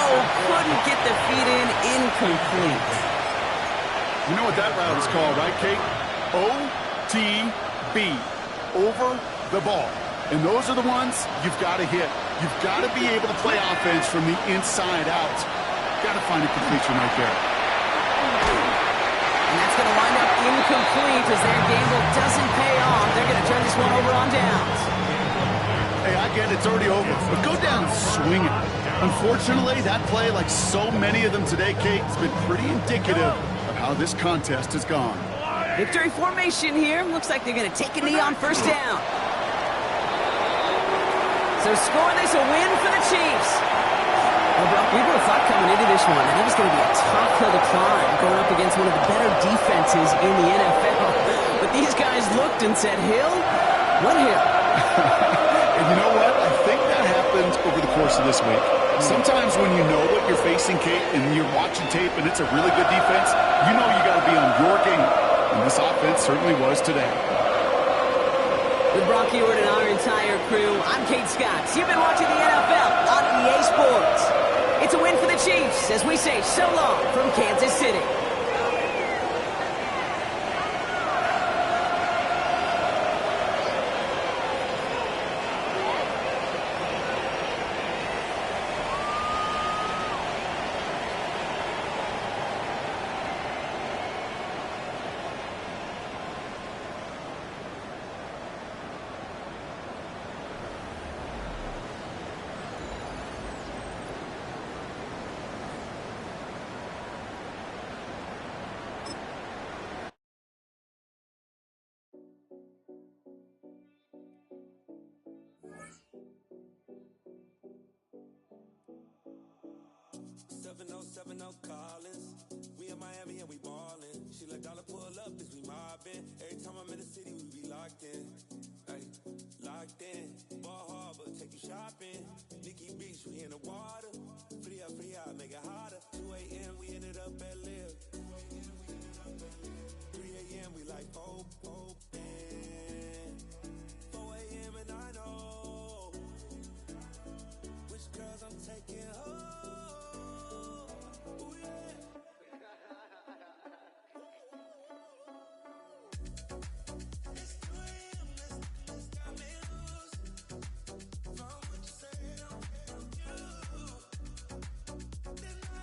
couldn't get the feet in. Incomplete. You know what that route is called, right, Kate? OTB. Over the ball. And those are the ones you've got to hit. You've got to be able to play offense from the inside out. Got to find a completion right there. And that's going to wind up incomplete as their gamble doesn't pay off. They're going to turn this one over on downs. Hey, I get it. It's already over. But go down swinging. Unfortunately, that play, like so many of them today, Kate, has been pretty indicative of how this contest has gone. Victory formation here. Looks like they're going to take a knee on first down. So scoreless, a win for the Chiefs. Well, Brock, we would have thought coming into this one that it was going to be a tough hill to climb going up against one of the better defenses in the NFL. But these guys looked and said, Hill? What hill? And you know what? I think that happened over the course of this week. Sometimes when you know what you're facing, Kate, and you're watching tape and it's a really good defense, you know you got to be on your game. And this offense certainly was today. With Brock Huard and our entire crew, I'm Kate Scott. You've been watching the NFL on EA Sports. It's a win for the Chiefs as we say so long from Kansas City. Collins. We in Miami and we ballin'. She let dollar pull up as we mobbin'. Every time I'm in the city, we be locked in. Ay, locked in. Ball Harbor, take you shopping. Nikki Beach, we in the water. Free up, make it hotter. 2 a.m. we ended up at Live. 3 a.m. we like open. 4 a.m. and I know which girls I'm taking home. Ooh, yeah. Then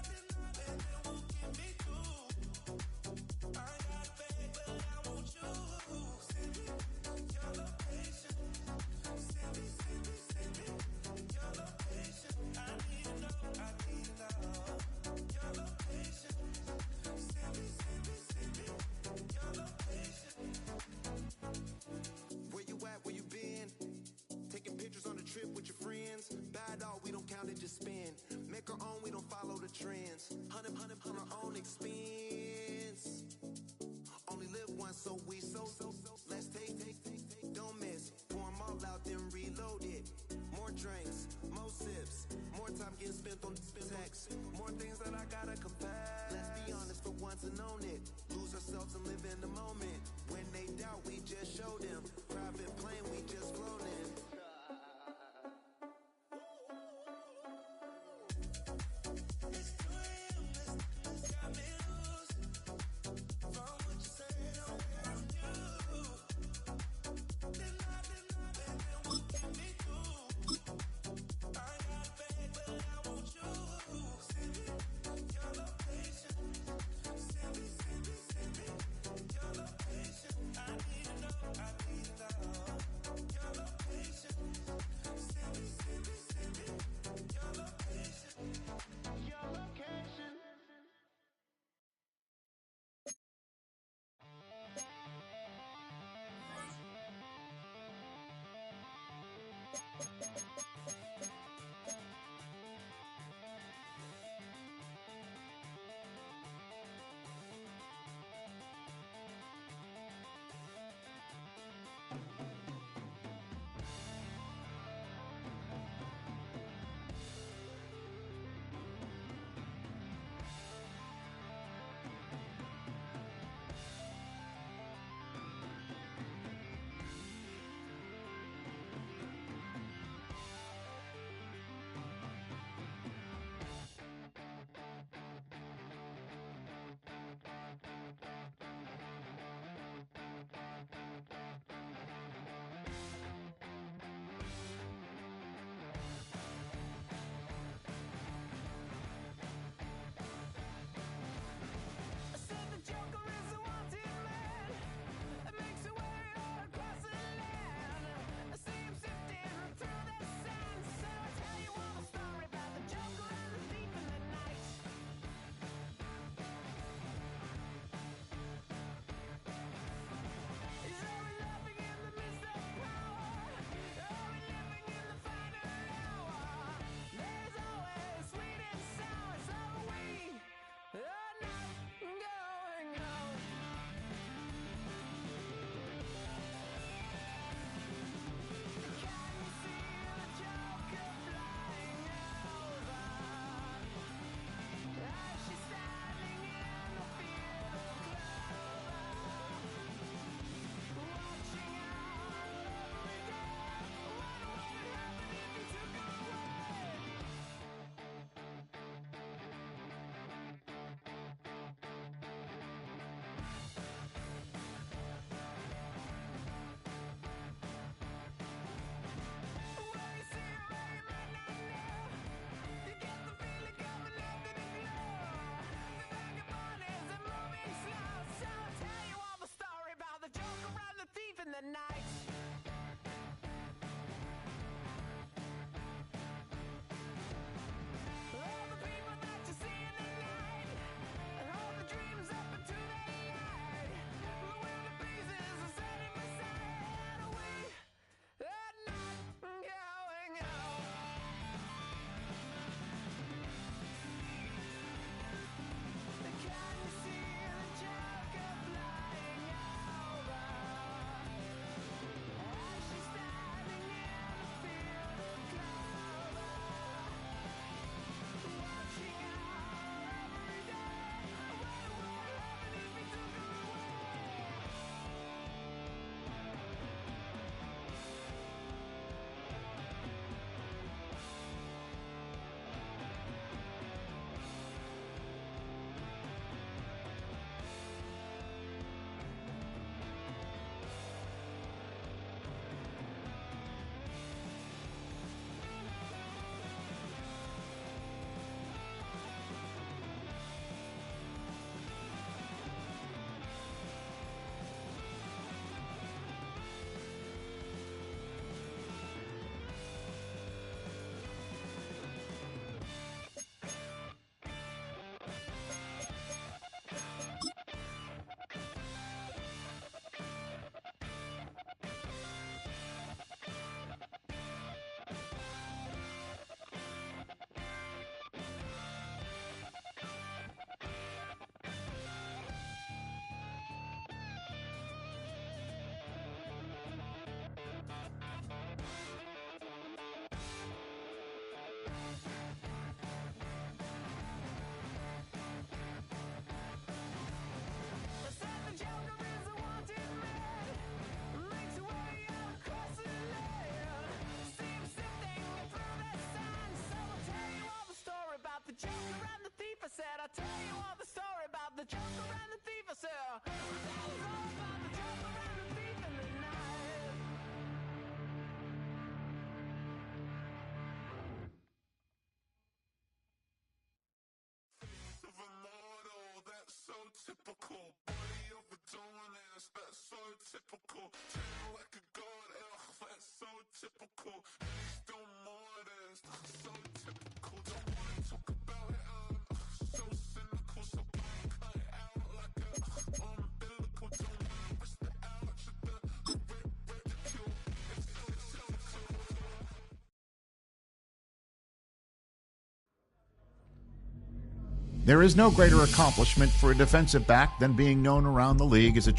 all the story about the joker and the thief, I said. I'll tell you all about the joker and the thief in the night. Of a model, that's so typical. Body of a Adonis, that's so typical. Tail like a god, that's so typical. Still modest, so typical. Don't wanna talk about it, so cynical. So cut it out like a umbilical. Don't wanna risk the ouch of the ridicule. It's typical. There is no greater accomplishment for a defensive back than being known around the league as a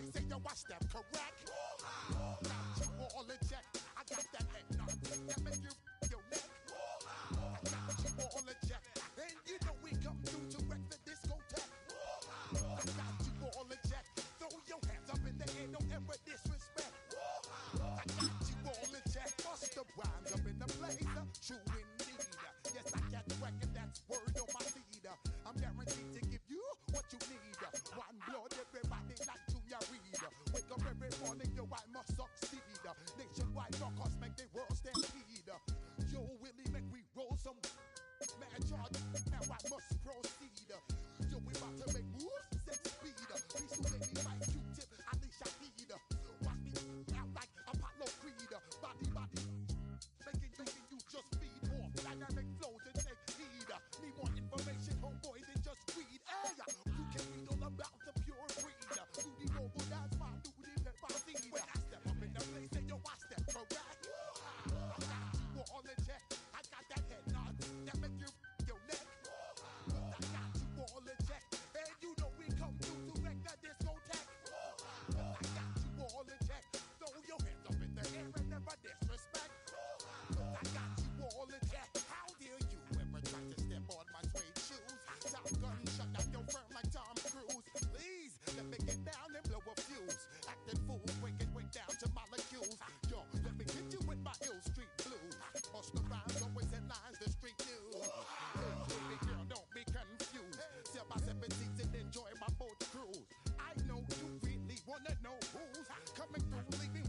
place, say yo, watch them correct. Got you all in check. I got that head knock that make you your neck. I got you all in check. And you know we come through to wreck the discotheque. I got you all in check. Throw your hands up in the air, don't ever disrespect. I got you all in check. Bust the rhymes up in the place. True indeed. Yes, I got the record, that's word on my feed. I'm guaranteed to give you what you need. One blood, everybody like Junior Reed. Wake up every morning, yo, I must succeed. Nationwide knockouts make the world stampede. Yo, Willie, make we roll some mad charge. Now I must proceed. Yo, we about to make moves, set speed. Please do make me like Q-tip, Ali Shaheed. Watch me out like Apollo Creed. Body, making you just feed off dynamic flows and take heed. Need more information, homeboy, than just read. Hey, you can read all about the pure breed. You need noble, that's my duty, pepper seed. When I step up in the place, say yo, I step correct. I got you all in check. I got that head nod that make you your neck. I got you all in check. And you know we come through to wreck the discotheque. I got you all in check. Throw your hands up in the air and never disrespect. I got you all in check. How dare you ever try to step on my suede shoes? Top gun shut down your firm like Tom Cruise. Please let me get down and blow a fuse. Acting fool, breaking way down to molecules. Yo, let me hit you with my ill street blues. Bust the rhymes, always in lines, the street news. Hey, baby girl, don't be confused. Sail by 7 seats and enjoy my boat cruise. I know you really wanna know who's coming through, leaving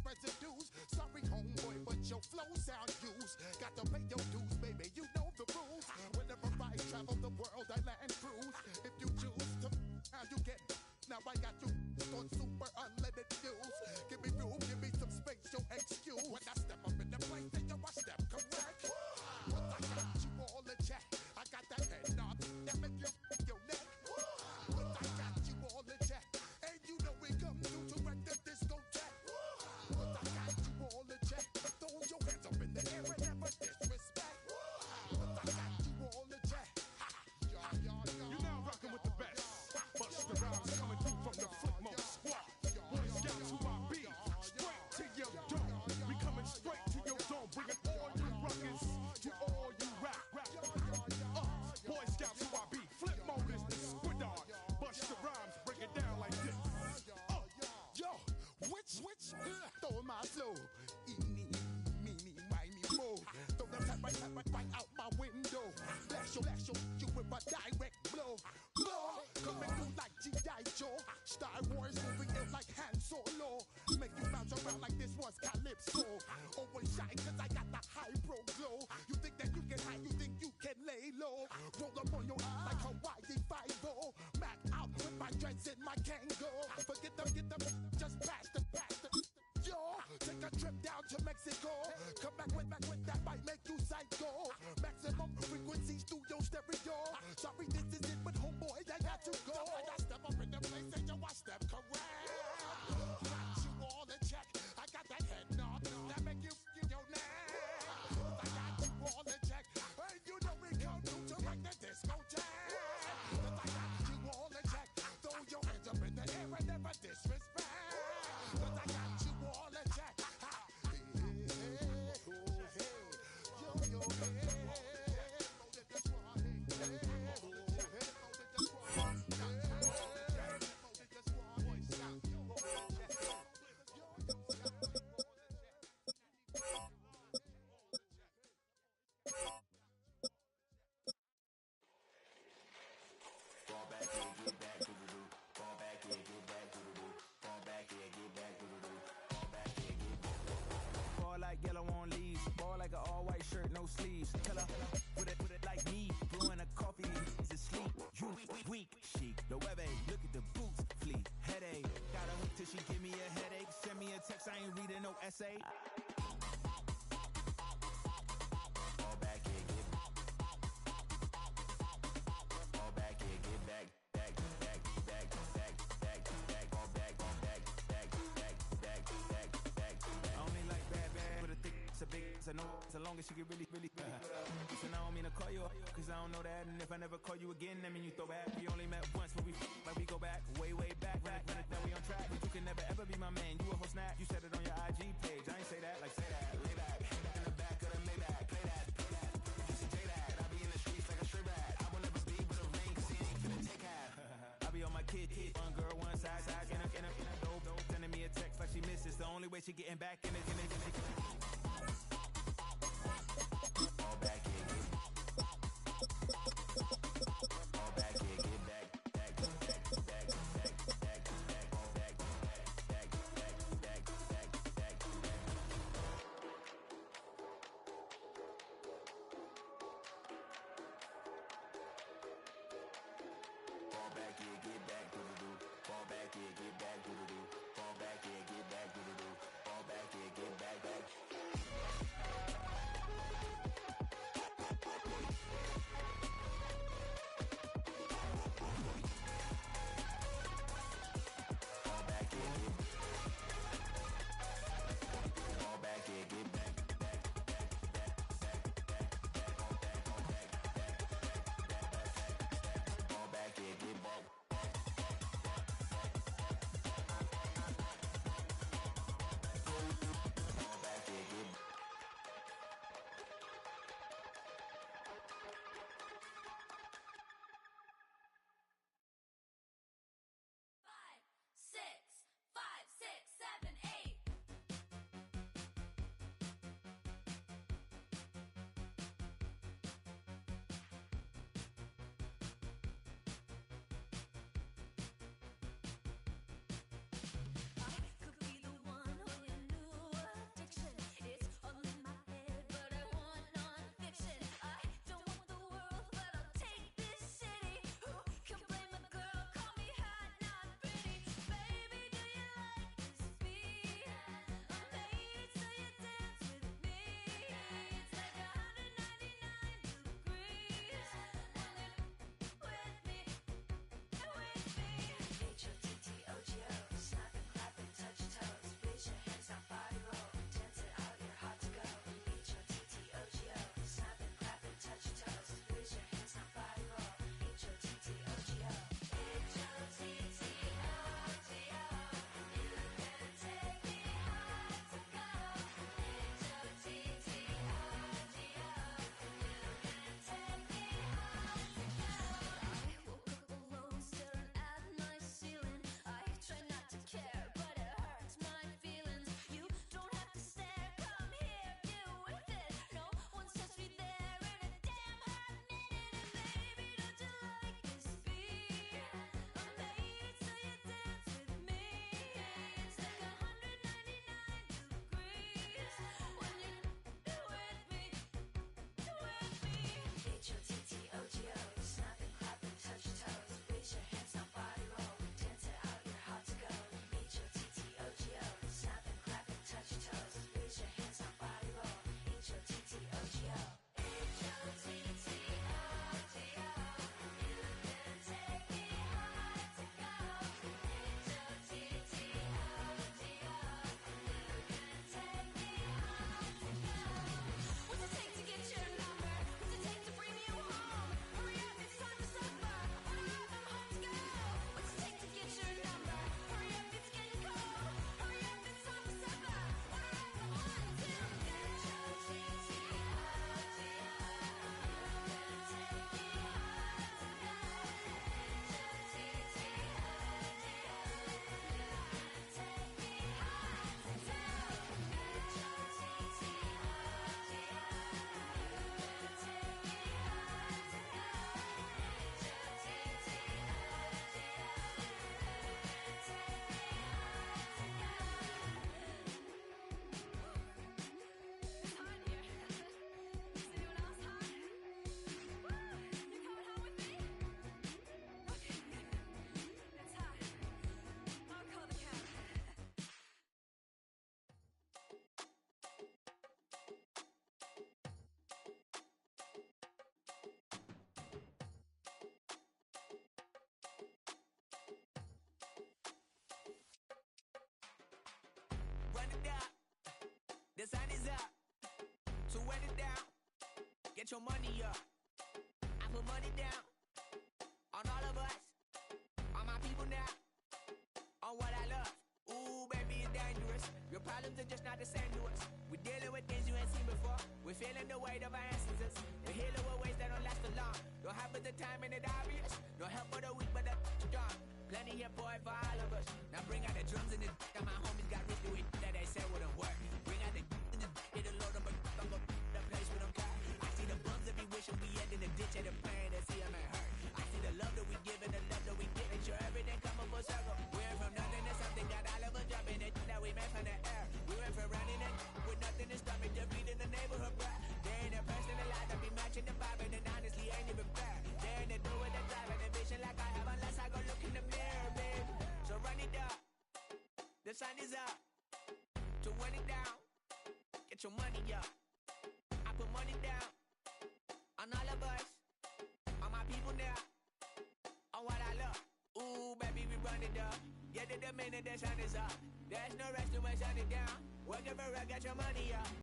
residues. Sorry, homeboy, but your flow sound used. Got to pay your dues, baby, you know the rules. Whenever I travel the world, I land cruise. If you choose to, how you get. Now I got you on super unleaded fuels. Give me room, give me some space, your excuse. When I step up in the place, then you I step correct. But I got you all in check. I got that head nod that make you your neck. But I got you all in check. And you know we come through to wreck the discotheque. But I got you all in check. Throw your hands up in the air and never disrespect. But I got you all in check. You're now rocking with the best. Bust the rhymes coming through from the Flipmode squad. Boy Scouts who I be. Straight to your dome. We coming straight to your dome. Bringing all you rockers to all you rap. Boy Scouts who I be. Flipmode is the squid on. Bust the rhymes, break it down like this. Yo, which, throw my flow. Me, why me, mo. Throw them right out my window. Blast you with a direct blow. Coming through like G.I. Joe. Star Wars moving in like Han Solo. Make you bounce around like this was Calypso. Always shine cause I got the high pro glow. You think that you can hide, you think you can lay low. Roll up on your ass like Hawaii 5-0. Mac out with my dreads in my Kango. Forget them, just pass the. Yo, take a trip down to Mexico. Come back with that might make you psycho. Maximum frequencies through your stereo. Sorry, this is it, but homeboy, I got to go. I step up in the place and you I step correct. Got you all in check. I got that head nod that make you your neck. I got you all in check. And you know we come through to wreck the discotheque. I got you all in check. Throw your hands up in the air and never disrespect. I got you all in check. Like yellow on leaves, ball like an all-white shirt, no sleeves. Killer, put it like me, brewing a coffee, is asleep. You weak, chic. The web look at the boots, fleet. Headache, got a hook till she give me a headache. Send me a text, I ain't reading no essay. Fall back here, get back. I know so long as she get really listen, I don't mean to call you up, cause I don't know that. And if I never call you again, that mean you throw back. We only met once, but we like we go back, way back. Run it down, we on track. But you can never ever be my man. You a whole snap. You said it on your IG page. I ain't say that, like say that. Lay back, in the back of the Maybach. Play that. You should take that. I be in the streets like a stray rat. I will never be with a ring, cause he ain't finna take half. I be on my kid, one girl, one side, in a dope, sending me a text like she misses. The only way she getting back in it. All back in it. All back in, get back. The sun is up. get your money up. I put money down on all of us, on my people now, on what I love. Ooh, baby, it's dangerous. Your problems are just not the same to us. We're dealing with things you ain't seen before. We're feeling the weight of our ancestors. We're healing with ways that don't last for long. Don't have but the time and it obvious. No help for the weak, but the strong. Plenty here for it for all of us. Now bring out the drums and the that my homies got rich to it that they said wouldn't work. Bring out the and the hit the load up a the place with them car. I see the bums that be wishing we end in the ditch at the pain that see them ain't hurt. I see the love that we give and the love that we get. Make sure everything come up full circle. We're from nothing to something, got all of us jumping it that we made from the air. We went from running it with nothing to stop it, just beating the neighborhood bruh. There ain't a person alive that be matching the vibe, and honestly ain't even fair. There ain't a do with the drive and the vision like I have unless I go look in the mirror, babe. So run it up, the sun is up. To run it down, get your money up. I put money down on all of us, on my people now, on what I love. Ooh, baby, we run it up. Get it the minute the sun is up. There's no rest to my shut it down. Working for get your money up.